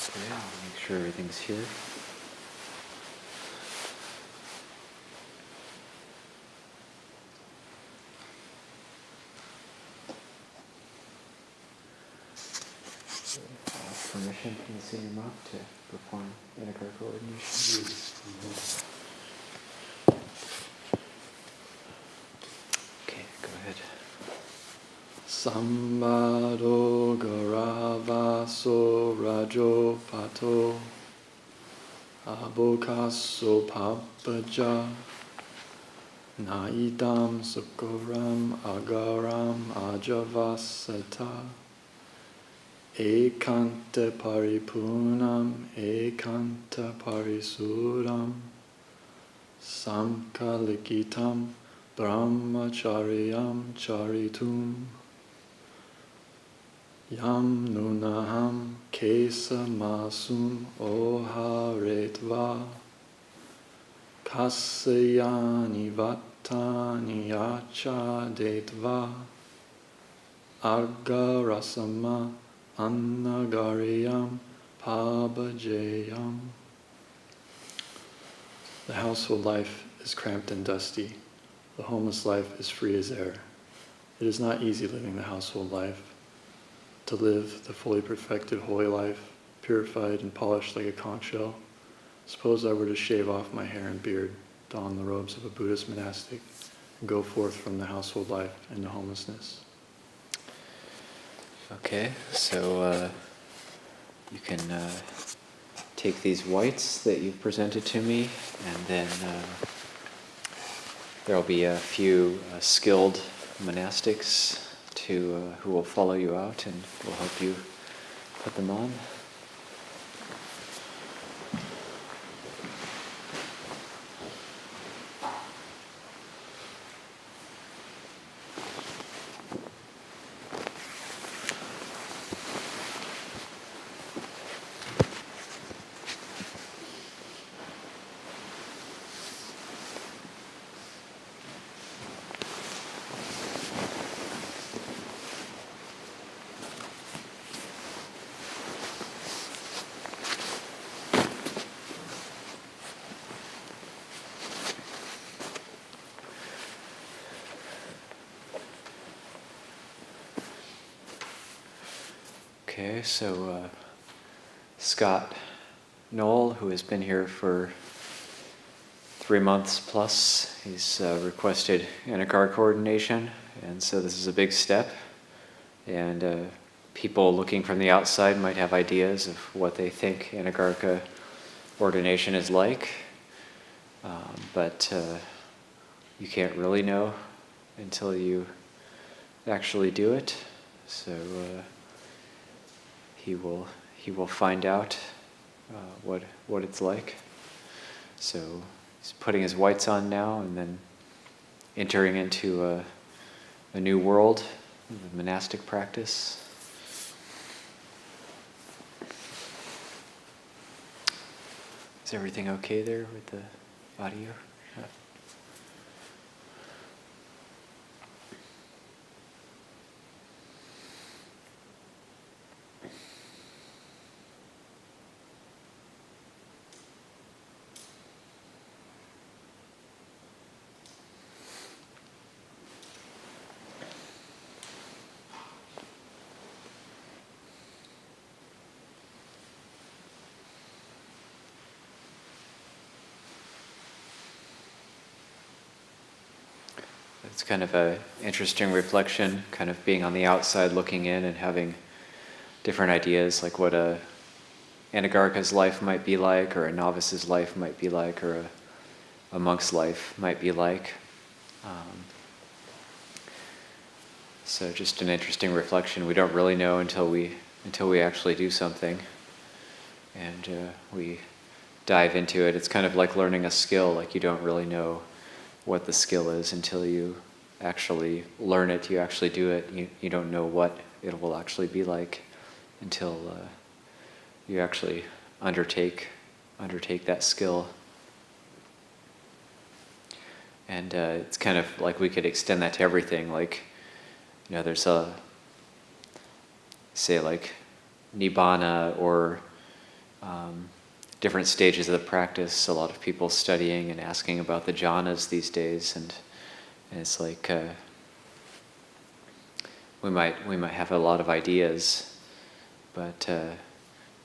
Okay, make sure everything's here. Permission from the senior monk to perform Anagārika Ordination. Okay, go ahead. Sammado garavaso rajo pato abokaso papaja naidam sukoram agaram ajavasata ekanta paripunam ekanta parisuram samkalikitam brahmacharyam charitum yam nunaham kesa masum oharetva kasayani vatani achadetva argarasama Anagariyam pabajayam. The household life is cramped and dusty. The homeless life is free as air. It is not easy living the household life. To live the fully perfected holy life, purified and polished like a conch shell. Suppose I were to shave off my hair and beard, don the robes of a Buddhist monastic, and go forth from the household life into homelessness. Okay, so you can take these whites that you've presented to me, and then there'll be a few skilled monastics who will follow you out and will help you put them on. Okay, so Scott Knoll, who has been here for 3 months plus, he's requested Anagārika ordination, and so this is a big step. And people looking from the outside might have ideas of what they think Anagārika ordination is like, but you can't really know until you actually do it. So he will find out what it's like. So he's putting his whites on now and then entering into a new world, the monastic practice. Is everything okay there with the audio? It's kind of an interesting reflection, kind of being on the outside looking in and having different ideas, like what a Anagārika's life might be like, or a novice's life might be like, or a monk's life might be like. So just an interesting reflection. We don't really know until we actually do something, and we dive into it. It's kind of like learning a skill. Like you don't really know what the skill is until you actually learn it, you actually do it. You don't know what it will actually be like until you actually undertake that skill. And it's kind of like we could extend that to everything. Like, you know, there's say like nibbana or different stages of the practice. A lot of people studying and asking about the jhanas these days, and it's like we might have a lot of ideas, but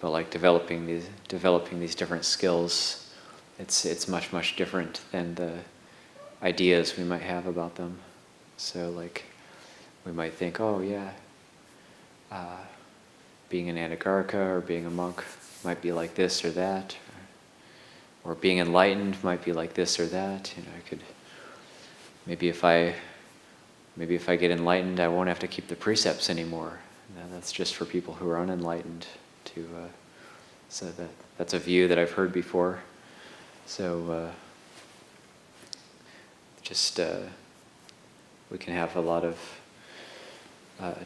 like developing these different skills, it's much different than the ideas we might have about them. So like we might think, oh yeah, being an Anagārika or being a monk might be like this or that, or being enlightened might be like this or that. You know, I could maybe if I get enlightened, I won't have to keep the precepts anymore. You know, that's just for people who are unenlightened. So that's a view that I've heard before. So we can have a lot of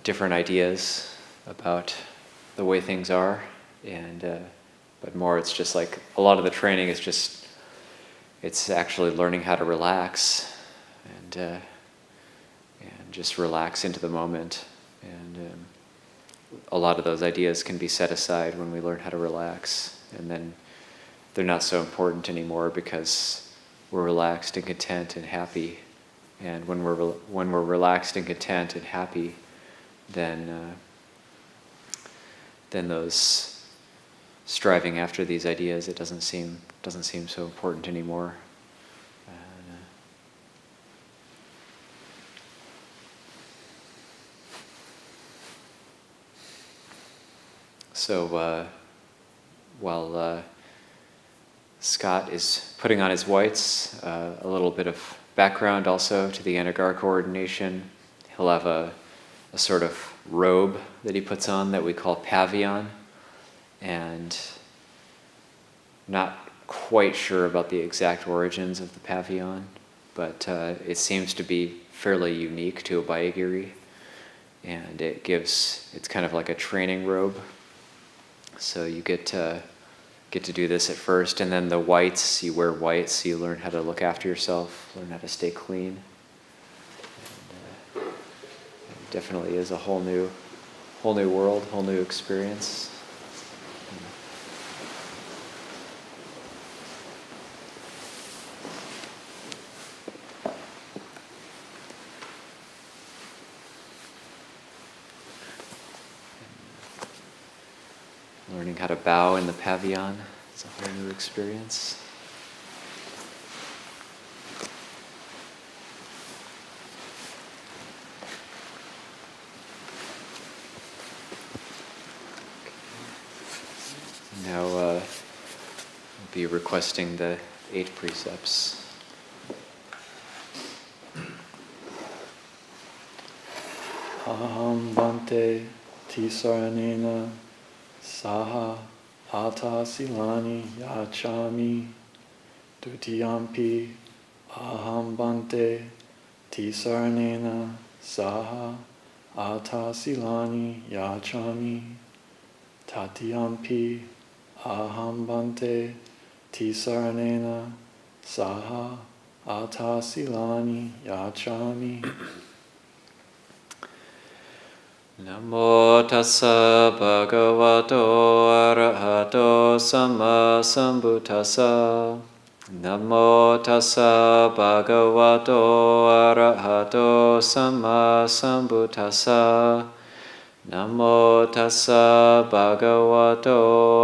different ideas about the way things are, and but more it's just like a lot of the training is just it's actually learning how to relax and just relax into the moment, and a lot of those ideas can be set aside when we learn how to relax, and then they're not so important anymore because we're relaxed and content and happy. And when we're relaxed and content and happy, then those striving after these ideas, it doesn't seem so important anymore. So while Scott is putting on his whites, a little bit of background also to the Anagārika ordination. He'll have a sort of robe that he puts on that we call pavillon, and not quite sure about the exact origins of the pavillon, but it seems to be fairly unique to Abhayagiri, and it's kind of like a training robe. So you get to do this at first, and then the whites, you wear whites, so you learn how to look after yourself, learn how to stay clean. And, it definitely is a whole new world, whole new experience. Learning how to bow in the pavillon is a whole new experience. Now we'll be requesting the 8 precepts. Aham bante tisaranena saha ata silani yachami dutiyampi aham bante tisaranena saha ata silani yachami tatiyampi aham bante tisaranena saha ata silani yachami. Namo tassa bhagavato arahato samma sambuddhassa. Namo tassa bhagavato arahato samma sambuddhassa. Namo tassa bhagavato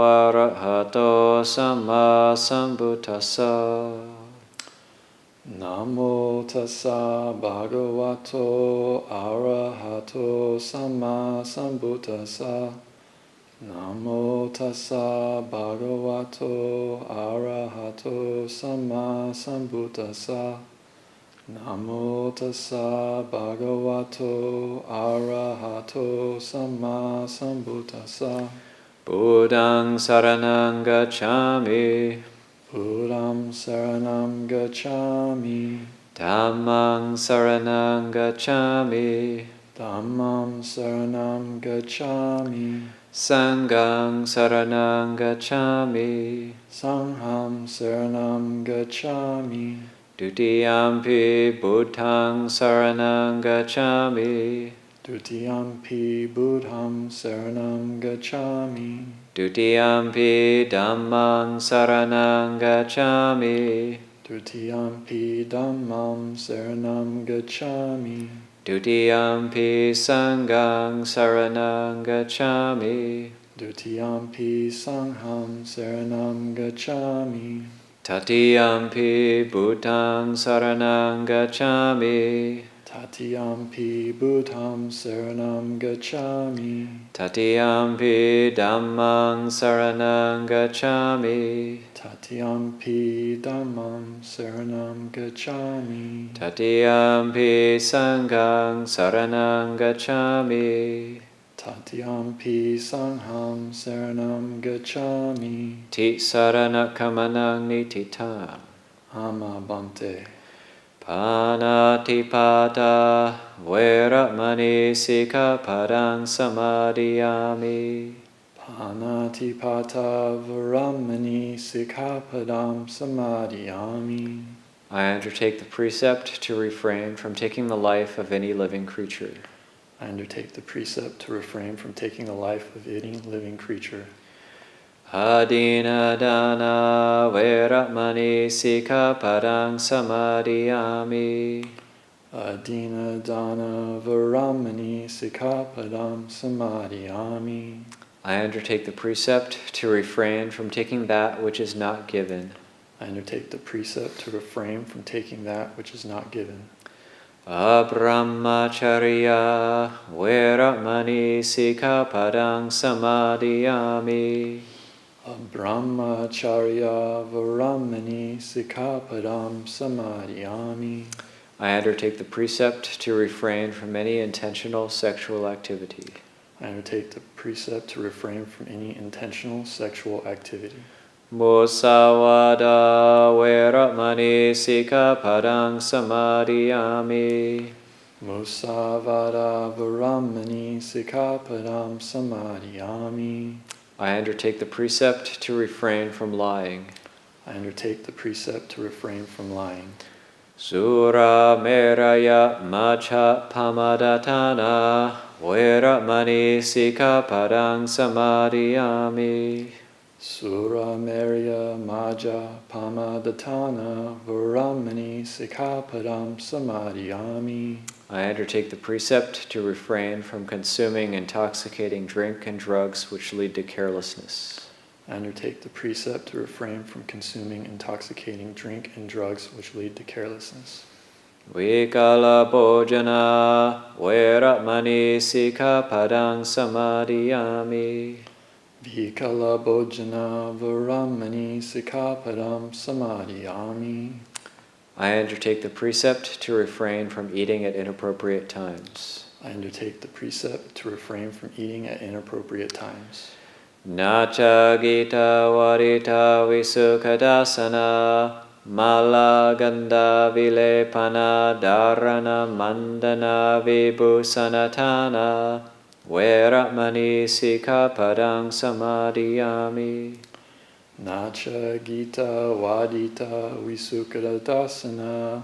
arahato samma sambuddhassa. Namo tassa bhagavato arahato samma sambuddhassa. Namo tassa bhagavato arahato samma sambuddhassa. Namo tassa bhagavato arahato samma sambuddhassa. Buddhaṃ saranam gacchami. Buddhaṃ saranam gacchami. Dhammam saranam gacchami. Dhammam saranam gacchami. Sangham saranam gacchami. Sangham saranam gacchami. Dutiyampi buddhaṃ saranam gacchami. Dutiyampi buddham saranam gacchami. Dutiyampi dhammang saranang gacchami. Dutiyampi dhammam saranam gacchami. Dutiyampi sanghang saranang gacchami. Dutiyampi sangham saranam gacchami. Tatiyampi buddhang saranang gacchami. Tatiyampi buddham saranam gacchami. Tatiyampi dhammang saranang gacchami. Tatiyampi dhammam saranam gacchami. Tatiyampi sanghang saranang gacchami. Tatiyampi sangham saranam gacchami. Ti saranakammanang nitita. Ama bhante. Panatipata veramani sikkhapadang samadhiyami. Panatipata varamani sikkhapadam samadhiyami. I undertake the precept to refrain from taking the life of any living creature. I undertake the precept to refrain from taking the life of any living creature. Adina dana veramani sikkhapadang samadhiyami. Adina dana varamani sikkhapadam samadhiyami. I undertake the precept to refrain from taking that which is not given. I undertake the precept to refrain from taking that which is not given. Abrahmacharya veramani sikkhapadang samadhiyami. Brahmacharya varamani sikkhapadam samadhiyami. I undertake the precept to refrain from any intentional sexual activity. I undertake the precept to refrain from any intentional sexual activity. Musavada veramani sikkhapadang samadhiyami. Musavada varamani sikkhapadam samadhiyami. I undertake the precept to refrain from lying. I undertake the precept to refrain from lying. Sura meraya macha pamadatana veramani sikkhapadang samadhiyami. Sura Merya Maja Pamadatana Varamani Sikkhapadam Samadhiyami. I undertake the precept to refrain from consuming intoxicating drink and drugs which lead to carelessness. I undertake the precept to refrain from consuming intoxicating drink and drugs which lead to carelessness. Vikala bhojana veramani sikkhapadang samadhiyami. Vikala Bhojana Varamani Sikkhapadam Samadhiyami. I undertake the precept to refrain from eating at inappropriate times. I undertake the precept to refrain from eating at inappropriate times. Nacha gita varita visukhadasana malaganda vilepana dharana mandana vibhusanatana veramani sikkhapadang samadhiyami. Nacha Gita Vadita Visukkadasana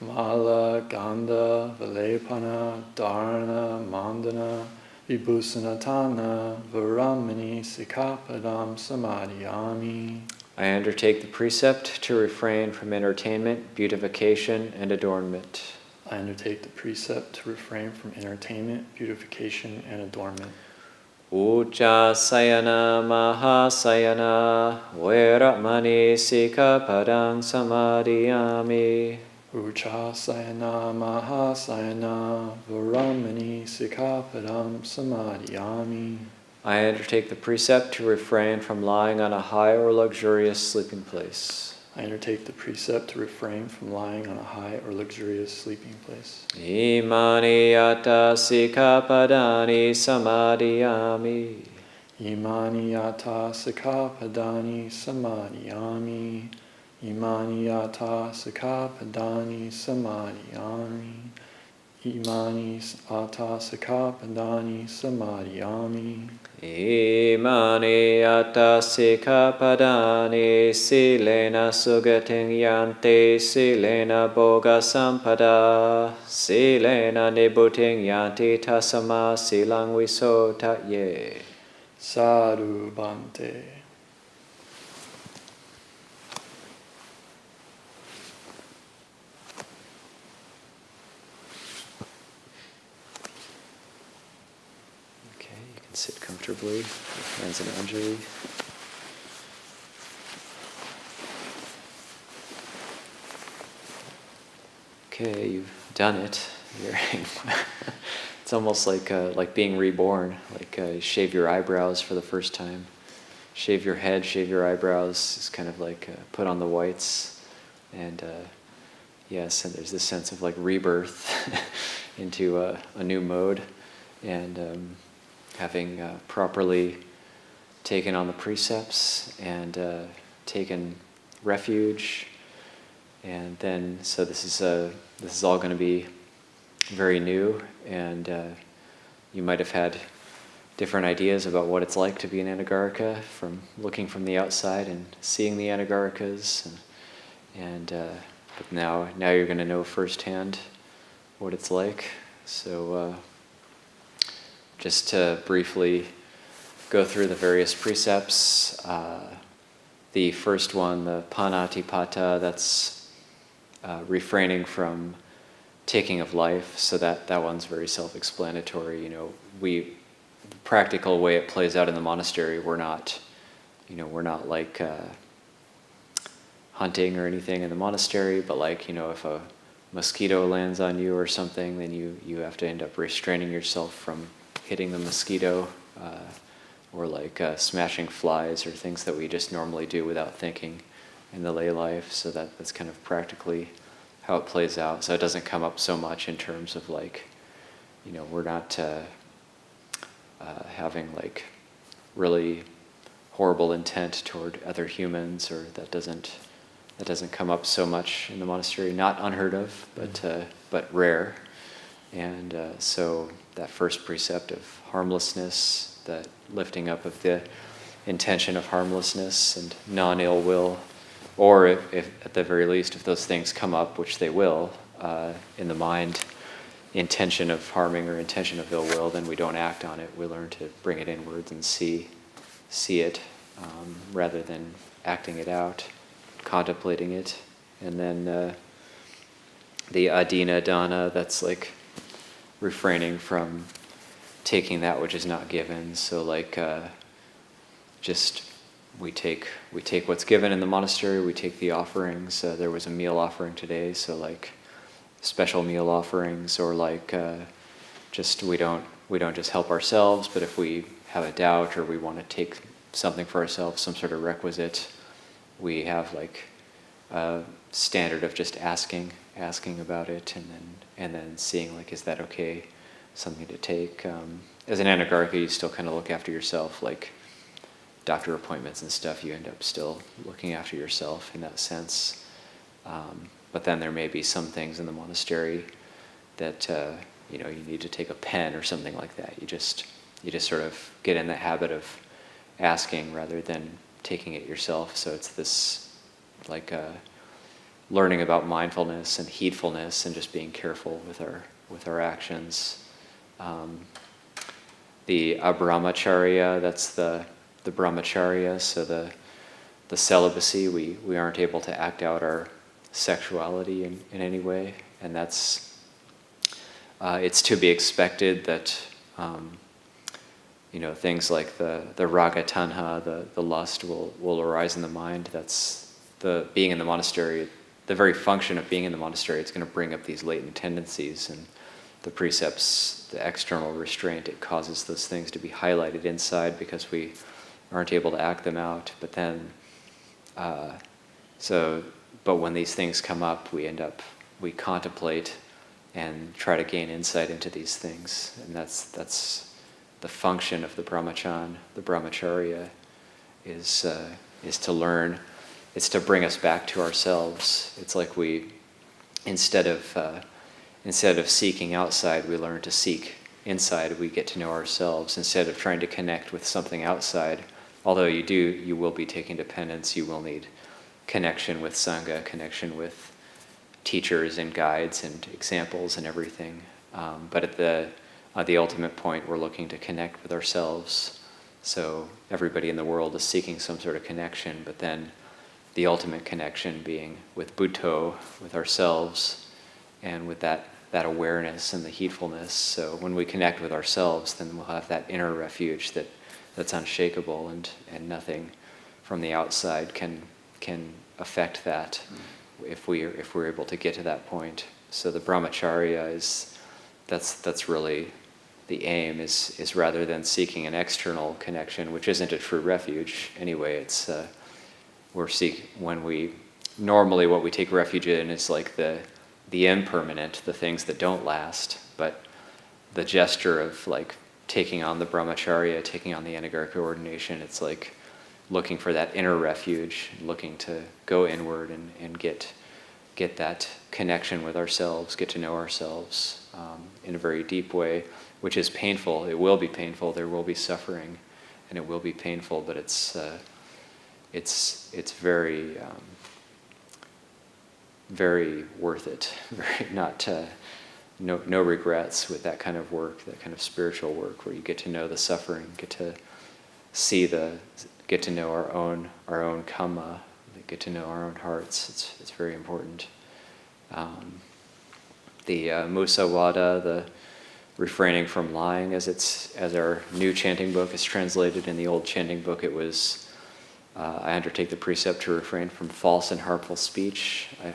Mala Gandha Vilepana Dharana Mandana Vibhusanatana Varamani Sikkhapadam Samadhiyami. I undertake the precept to refrain from entertainment, beautification, and adornment. I undertake the precept to refrain from entertainment, beautification, and adornment. Ujjasayana mahasayana veramani sikkhapadang samadhiyami. Uchasayana Mahasayana Varamani Sikkhapadam Samadhiyami. I undertake the precept to refrain from lying on a high or luxurious sleeping place. I undertake the precept to refrain from lying on a high or luxurious sleeping place. Imani yata sikkhapadani samadhiyami. Imani yata sikkhapadani samadhiyami. Imani yata sikkhapadani samadhiyami. Imani yata sikkhapadani samadhiyami. Imani yata sikkhapadani silena sugating yanti silena boga sampada silena nibbutting yanti tasama silang viso tatye. Sadhu Bhante. Okay, you can sit comfortably with hands in Anjali. Okay, you've done it. It's almost like being reborn. You shave your eyebrows for the first time. Shave your head, shave your eyebrows. It's kind of like put on the whites, and yes, and there's this sense of like rebirth into a new mode, and having properly taken on the precepts and taken refuge, and then so this is all going to be very new, and you might have had different ideas about what it's like to be an Anagārika from looking from the outside and seeing the Anagārikas, and but now you're going to know firsthand what it's like. So just to briefly go through the various precepts. The first one, the panatipata, that's refraining from taking of life. So that one's very self-explanatory. The practical way it plays out in the monastery, we're not like hunting or anything in the monastery, but if a mosquito lands on you or something, then you have to end up restraining yourself from hitting the mosquito, or smashing flies or things that we just normally do without thinking in the lay life. So that's kind of practically how it plays out. So it doesn't come up so much in terms of we're not having really horrible intent toward other humans, or that doesn't come up so much in the monastery. Not unheard of, but rare. And so that first precept of harmlessness, that lifting up of the intention of harmlessness and non-ill will, or if at the very least, if those things come up, which they will, in the mind, intention of harming or intention of ill will, then we don't act on it. We learn to bring it inwards and see it, rather than acting it out, contemplating it. And then the adina dana, that's refraining from taking that which is not given. So just we take what's given in the monastery. We take the offerings. There was a meal offering today, so special meal offerings, or just we don't just help ourselves, but if we have a doubt or we want to take something for ourselves, some sort of requisite, we have a standard of just asking about it, and then seeing is that okay, something to take. As an Anagārika, you still kind of look after yourself, doctor appointments and stuff. You end up still looking after yourself in that sense. But then there may be some things in the monastery that you need to take a pen or something like that. You just sort of get in the habit of asking rather than taking it yourself. So it's this learning about mindfulness and heedfulness and just being careful with our actions. The abrahmacharya, that's the brahmacharya, so the celibacy. We aren't able to act out our sexuality in any way, and that's it's to be expected that things like the raga tanha, the lust will arise in the mind. That's the being in the monastery. The very function of being in the monastery, it's going to bring up these latent tendencies, and the precepts, the external restraint, it causes those things to be highlighted inside because we aren't able to act them out. But then, but when these things come up, we contemplate and try to gain insight into these things, and that's the function of the brahmacharya is to learn. It's to bring us back to ourselves. It's like we, instead of seeking outside, we learn to seek inside. We get to know ourselves instead of trying to connect with something outside. Although you will be taking dependence. You will need connection with Sangha, connection with teachers and guides and examples and everything. But at the ultimate point, we're looking to connect with ourselves. So everybody in the world is seeking some sort of connection, but then the ultimate connection being with Buddho, with ourselves, and with that awareness and the heedfulness. So when we connect with ourselves, then we'll have that inner refuge that's unshakable, and nothing from the outside can affect that if we're able to get to that point. So the brahmacharya that's really the aim, is rather than seeking an external connection, which isn't a true refuge anyway. It's normally what we take refuge in is like the impermanent, the things that don't last. But the gesture of like taking on the brahmacharya, taking on the Anagārika ordination, it's like looking for that inner refuge, looking to go inward and get that connection with ourselves, get to know ourselves in a very deep way, which is painful. It will be painful. There will be suffering, and it will be painful. But it's very very worth it. Very no regrets with that kind of work, that kind of spiritual work, where you get to know the suffering, get to know our own kamma, get to know our own hearts. It's very important. The musawada, the refraining from lying, as our new chanting book is translated. In the old chanting book, it was I undertake the precept to refrain from false and harmful speech. I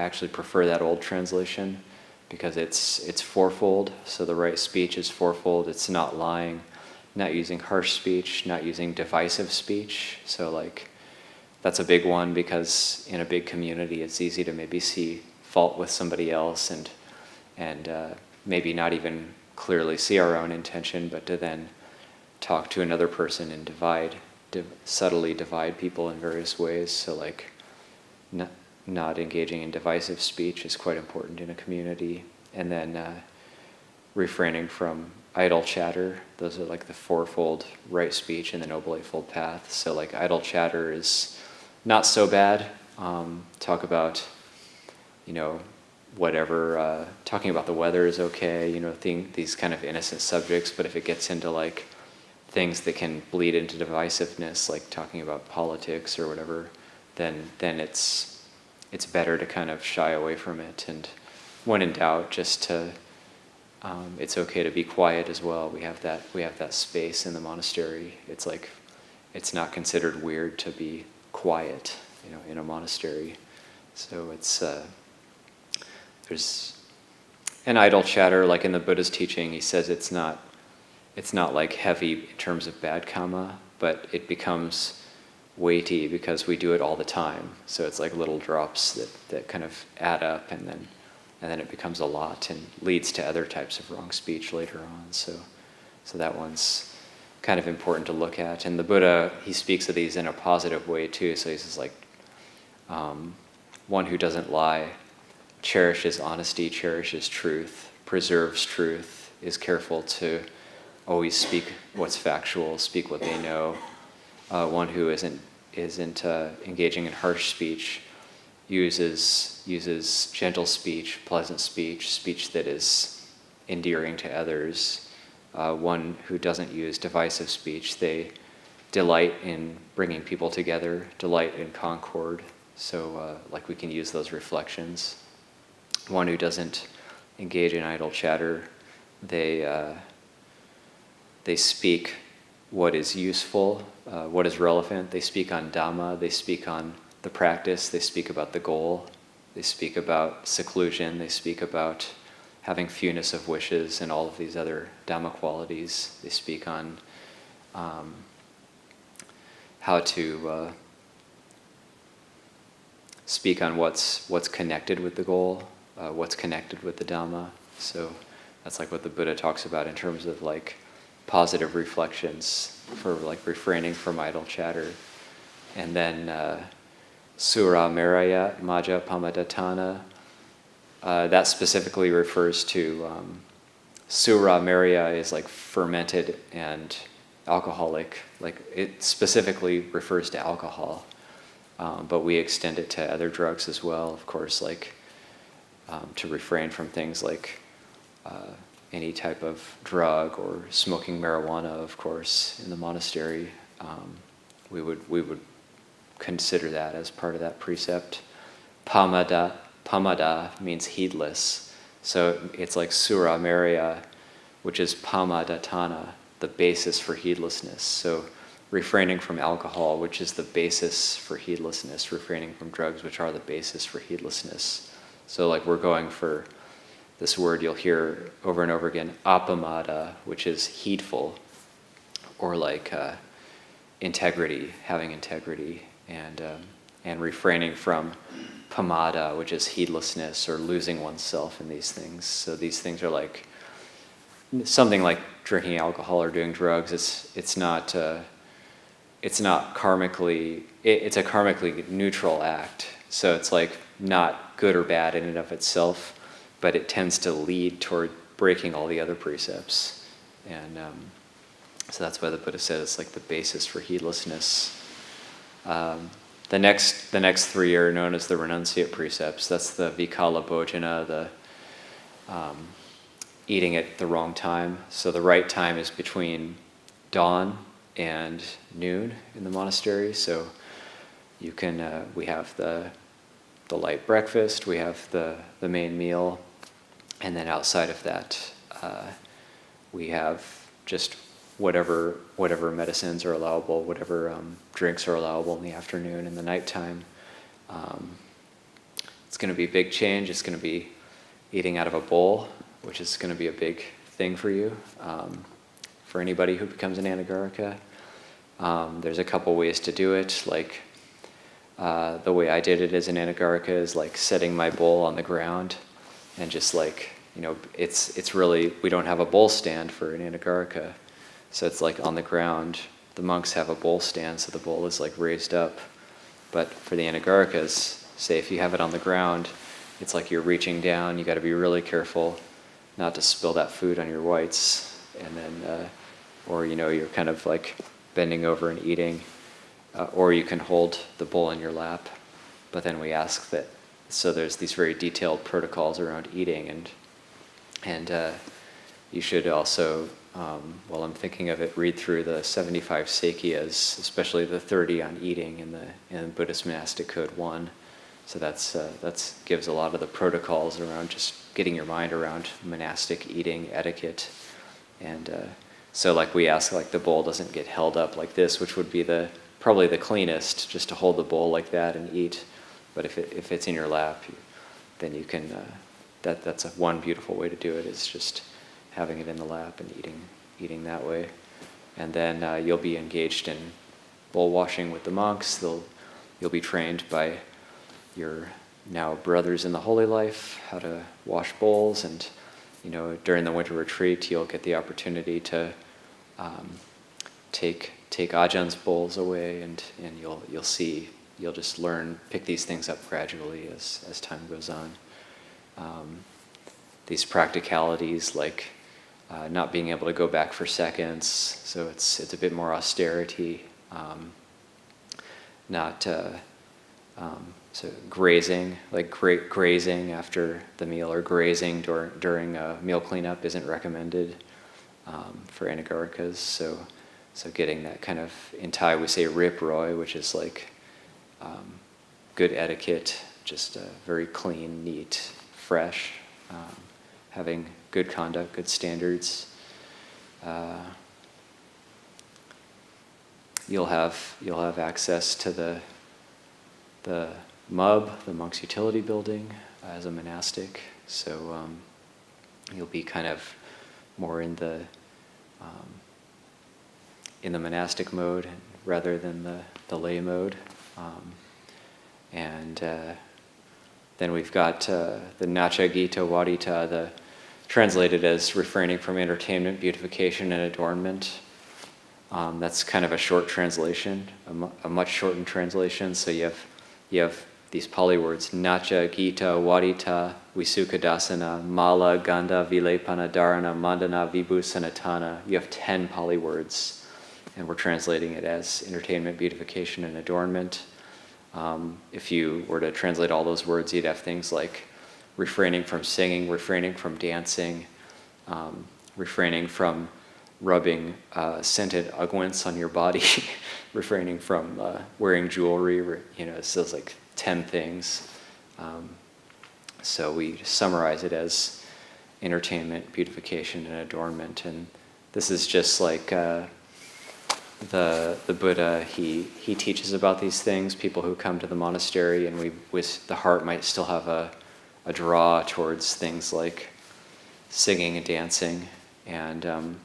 actually prefer that old translation because it's fourfold. So the right speech is fourfold. It's not lying, not using harsh speech, not using divisive speech. So like that's a big one, because in a big community it's easy to maybe see fault with somebody else and maybe not even clearly see our own intention, but to then talk to another person and subtly divide people in various ways. So like not engaging in divisive speech is quite important in a community. And then refraining from idle chatter. Those are like the fourfold right speech and the Noble Eightfold Path. So like idle chatter is not so bad. Talk about, whatever, talking about the weather is okay, these kind of innocent subjects. But if it gets into like things that can bleed into divisiveness, like talking about politics or whatever, then it's better to kind of shy away from it. And when in doubt, just to it's okay to be quiet as well. We have that space in the monastery. It's like it's not considered weird to be quiet, in a monastery. So it's there's an idle chatter, like in the Buddha's teaching. He says it's not like heavy in terms of bad kamma, but it becomes weighty because we do it all the time. So it's like little drops that kind of add up, and then it becomes a lot and leads to other types of wrong speech later on. So that one's kind of important to look at. And the Buddha, he speaks of these in a positive way too. So he says like, one who doesn't lie cherishes honesty, cherishes truth, preserves truth, is careful to always speak what's factual, speak what they know. One who isn't engaging in harsh speech uses gentle speech, pleasant speech, speech that is endearing to others. One who doesn't use divisive speech, they delight in bringing people together, delight in concord. So like we can use those reflections. One who doesn't engage in idle chatter, they speak what is useful, what is relevant. They speak on Dhamma, they speak on the practice, they speak about the goal, they speak about seclusion, they speak about having fewness of wishes and all of these other Dhamma qualities. They speak on how to speak on what's connected with the goal, what's connected with the Dhamma. So that's like what the Buddha talks about in terms of like positive reflections for like refraining from idle chatter. And then Sura Meraya Maja Pamadatana, that specifically refers to Sura Meraya is like fermented and alcoholic. Like it specifically refers to alcohol, but we extend it to other drugs as well, of course, like to refrain from things like any type of drug or smoking marijuana, of course, in the monastery. We would consider that as part of that precept. Pamada means heedless. So it's like Sura Mariya, which is pamadatana, the basis for heedlessness. So refraining from alcohol, which is the basis for heedlessness, refraining from drugs, which are the basis for heedlessness. So like we're going for this word you'll hear over and over again, apamada, which is heedful, or like integrity, having integrity, and refraining from pamada, which is heedlessness or losing oneself in these things. So these things are like something like drinking alcohol or doing drugs. It's not karmically. It's a karmically neutral act. So it's like not good or bad in and of itself, but it tends to lead toward breaking all the other precepts. And so that's why the Buddha said it's like the basis for heedlessness. The next three are known as the Renunciate precepts. That's the Vikala Bhojana, the eating at the wrong time. So the right time is between dawn and noon in the monastery. So you can we have the light breakfast, we have the main meal, and then outside of that we have just whatever medicines are allowable, whatever drinks are allowable in the afternoon and the nighttime. It's going to be a big change. It's going to be eating out of a bowl, which is going to be a big thing for you, for anybody who becomes an Anagārika. There's a couple ways to do it. Like the way I did it as an Anagārika is like setting my bowl on the ground and just like, it's really, we don't have a bowl stand for an Anagārika. So it's like on the ground. The monks have a bowl stand, so the bowl is like raised up. But for the Anagārikas, say if you have it on the ground, it's like you're reaching down. You got to be really careful not to spill that food on your whites, and then, or you're kind of like bending over and eating, or you can hold the bowl in your lap. But then we ask that. So there's these very detailed protocols around eating, and you should also. While I'm thinking of it, read through the 75 Sakyas, especially the 30 on eating in Buddhist Monastic Code 1. So that's gives a lot of the protocols around just getting your mind around monastic eating etiquette. And so like we ask, like the bowl doesn't get held up like this, which would be probably the cleanest, just to hold the bowl like that and eat. But if it's in your lap, then you can. That's one beautiful way to do it, is just having it in the lap and eating that way. And then you'll be engaged in bowl washing with the monks. You'll be trained by your now brothers in the holy life how to wash bowls, and during the winter retreat you'll get the opportunity to take Ajahns bowls away, and you'll just pick these things up gradually as time goes on. These practicalities like not being able to go back for seconds, so it's a bit more austerity. So grazing, like grazing after the meal, or grazing during meal cleanup isn't recommended for Anagārikas. So getting that kind of, in Thai we say rip roy, which is like good etiquette, just very clean, neat, fresh. Having good conduct, good standards. You'll have access to the MUB, the Monks Utility Building, as a monastic. So you'll be kind of more in the monastic mode rather than the lay mode. Then we've got the Nacha Gita Wadita, translated as refraining from entertainment, beautification, and adornment. That's kind of a short translation, a much shortened translation. So you have these Pali words: Nacha Gita Wadita Visukadasana Mala Ganda Vilepana Dharana Mandana Vibhu Sanatana. You have 10 Pali words, and we're translating it as entertainment, beautification, and adornment. If you were to translate all those words, you'd have things like refraining from singing, refraining from dancing, refraining from rubbing scented unguents on your body, refraining from wearing jewelry, so it's like 10 things. So we summarize it as entertainment, beautification, and adornment. And this is just like the Buddha, he teaches about these things. People who come to the monastery, and the heart might still have a draw towards things like singing and dancing. And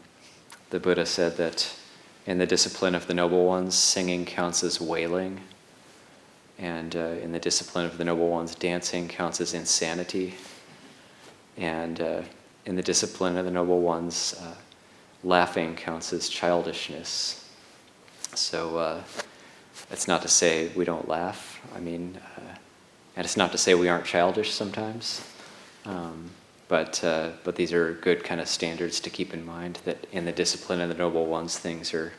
the Buddha said that in the discipline of the noble ones, singing counts as wailing. And in the discipline of the noble ones, dancing counts as insanity. And in the discipline of the noble ones, laughing counts as childishness. So it's not to say we don't laugh. And it's not to say we aren't childish sometimes. But these are good kind of standards to keep in mind, that in the discipline of the noble ones, things are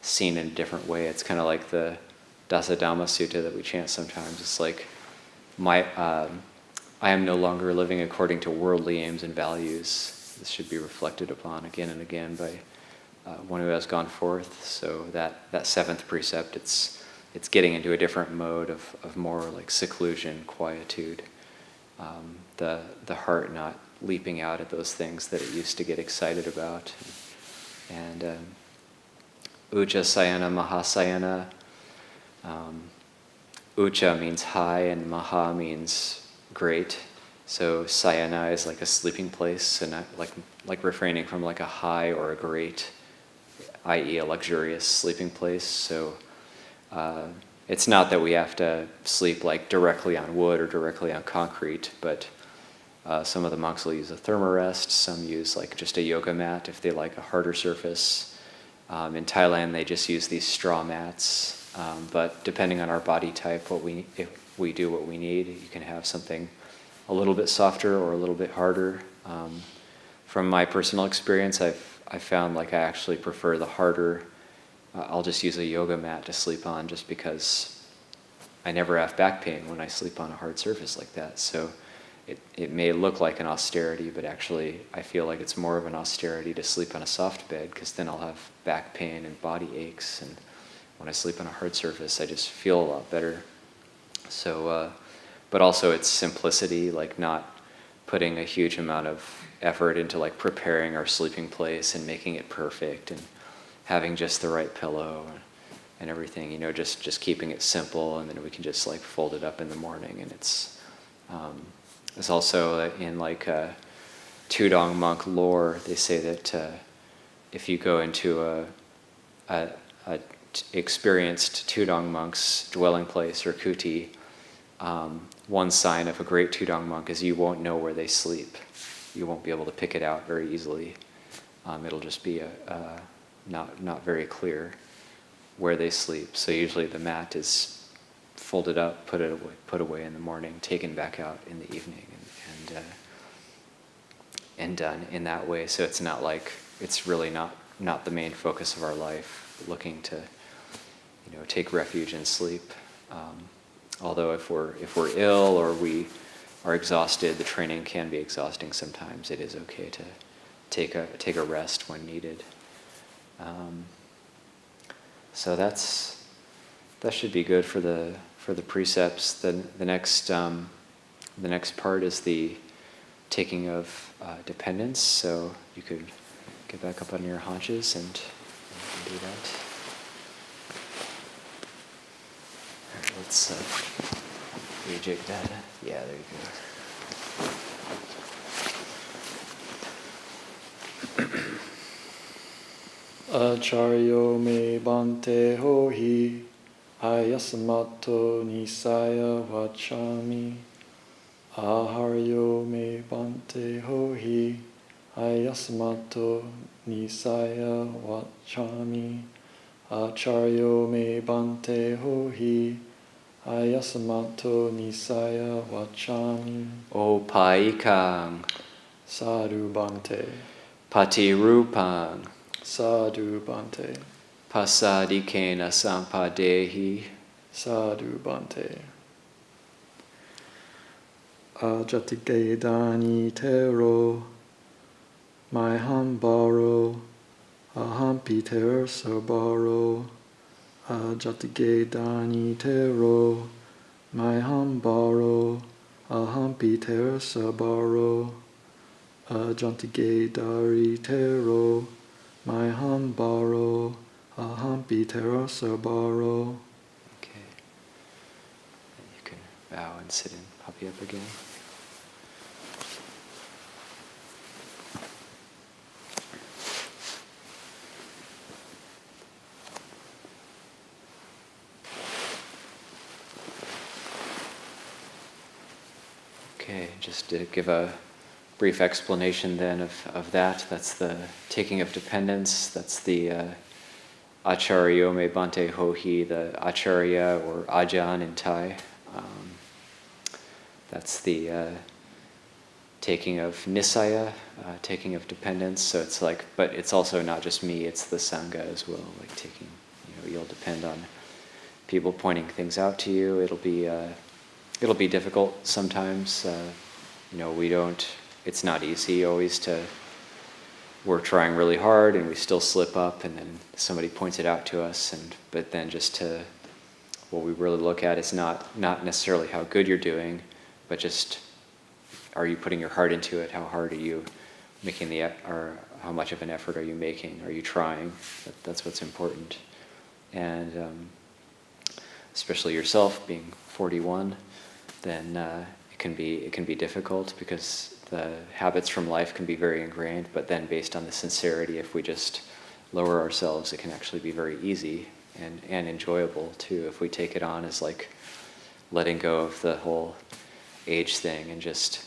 seen in a different way. It's kind of like the Dasadhamma Sutta that we chant sometimes. It's like, I am no longer living according to worldly aims and values. This should be reflected upon again and again by one who has gone forth. So that 7th precept, it's getting into a different mode of more like seclusion, quietude. The heart not leaping out at those things that it used to get excited about. And Ucca Sayana Mahasayana. Ucca means high and Maha means great. So Sayana is like a sleeping place, and like refraining from like a high or a great, i.e. a luxurious sleeping place. So it's not that we have to sleep like directly on wood or directly on concrete, but some of the monks will use a thermarest, some use like just a yoga mat if they like a harder surface. In Thailand, they just use these straw mats. But depending on our body type, if we do what we need, you can have something a little bit softer or a little bit harder. From my personal experience, I've found like I actually prefer the harder. I'll just use a yoga mat to sleep on, just because I never have back pain when I sleep on a hard surface like that. So it may look like an austerity, but actually I feel like it's more of an austerity to sleep on a soft bed, because then I'll have back pain and body aches, and when I sleep on a hard surface, I just feel a lot better. So, but also it's simplicity, like not putting a huge amount of effort into like preparing our sleeping place and making it perfect and having just the right pillow and everything, just keeping it simple, and then we can just like fold it up in the morning. And it's also in like Tudong monk lore, they say that if you go into a experienced Tudong monk's dwelling place or kuti, one sign of a great Tudong monk is you won't know where they sleep. You won't be able to pick it out very easily. It'll just be not very clear where they sleep. So usually the mat is folded up, put away in the morning, taken back out in the evening, and done in that way. So it's not like, it's really not the main focus of our life, looking to take refuge in sleep. Although if we're ill or we are exhausted, the training can be exhausting sometimes. It is okay to take a rest when needed. So that should be good for the precepts. The next part is the taking of dependence. So you could get back up on your haunches and do that. All right, let's rejig that. Yeah, there you go. Acharyo me bante hohi, ayasamato nisaya vachami. Aharyo me bante hohi, ayasamato nisaya vachami. Acharyo me bante hohi, ayasamato nisaya vachami. O paikang. Sadhu bante. Patirupang. Sadhu bante. Pasadikena sampadehi. Sadhu bante. Ajatigedani tero. my hum borrow, aham piter sabaro, jatige dani tero, my hum borrow, aham piter sabaro, jatige dari tero, my hum borrow, aham piter sabaro. Okay. You can bow and sit in puppy up again. Okay, just to give a brief explanation then of that. That's the taking of dependence. That's the Acharya me bante hohi, the Acharya or Ajahn in Thai. That's the taking of Nisaya, taking of dependence. So it's like, but it's also not just me, it's the Sangha as well. Like taking, you'll depend on people pointing things out to you. It'll be difficult sometimes. It's not easy always we're trying really hard and we still slip up and then somebody points it out to us. But then what we really look at is not necessarily how good you're doing, but just, are you putting your heart into it? How hard are you making or how much of an effort are you making? Are you trying? That's what's important. And especially yourself being 41, then it can be difficult because the habits from life can be very ingrained, but then based on the sincerity, if we just lower ourselves, it can actually be very easy and enjoyable too, if we take it on as like letting go of the whole age thing and just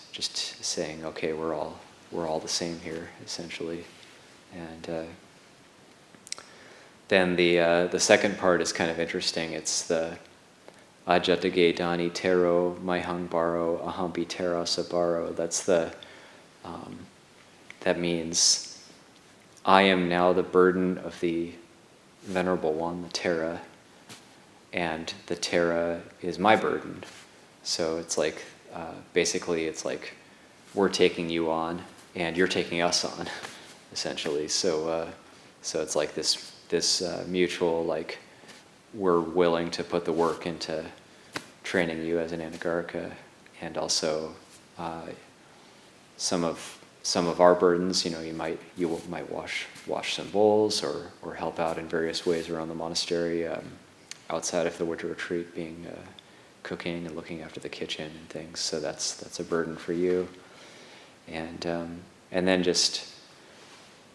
saying, okay, we're all the same here, essentially. And then the second part is kind of interesting. It's the Ajatage dani tero maihang baro ahampi tera sabaro. That means I am now the burden of the Venerable One, the Tera, and the Tera is my burden. So it's like, basically it's like we're taking you on and you're taking us on, essentially. So it's like this mutual, like, we're willing to put the work into training you as an Anagārika, and also some of our burdens. You might wash some bowls or help out in various ways around the monastery, outside of the winter retreat, being cooking and looking after the kitchen and things. So that's a burden for you, and then just.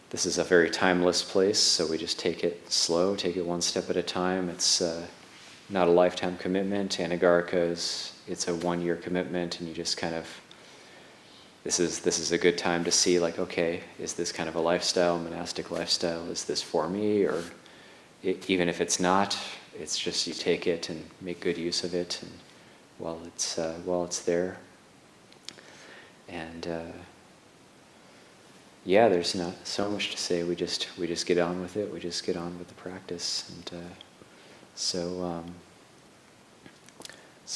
This is a very timeless place, so we just take it slow, take it one step at a time. It's not a lifetime commitment. Anagārika it's a 1-year commitment, and you just kind of, this is a good time to see, like, okay, is this kind of a lifestyle, monastic lifestyle? Is this for me? Or even if it's not, it's just you take it and make good use of it, and while it's there. And yeah, there's not so much to say. We just get on with it. We just get on with the practice, and so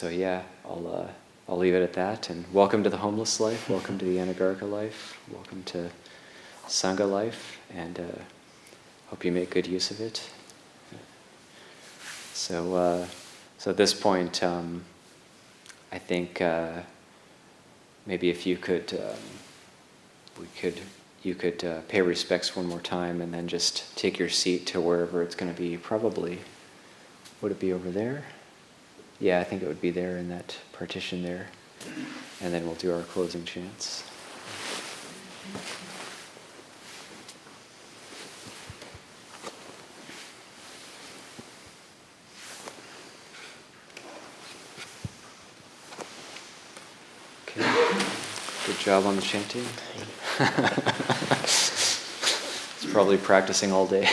yeah, I'll leave it at that. And welcome to the homeless life. Welcome to the Anagārika life. Welcome to Sangha life, and hope you make good use of it. So at this point, I think maybe if you could, you could pay respects one more time, and then just take your seat to wherever it's going to be. Probably, would it be over there? Yeah, I think it would be there in that partition there. And then we'll do our closing chants. Okay. Good job on the chanting. It's probably practicing all day.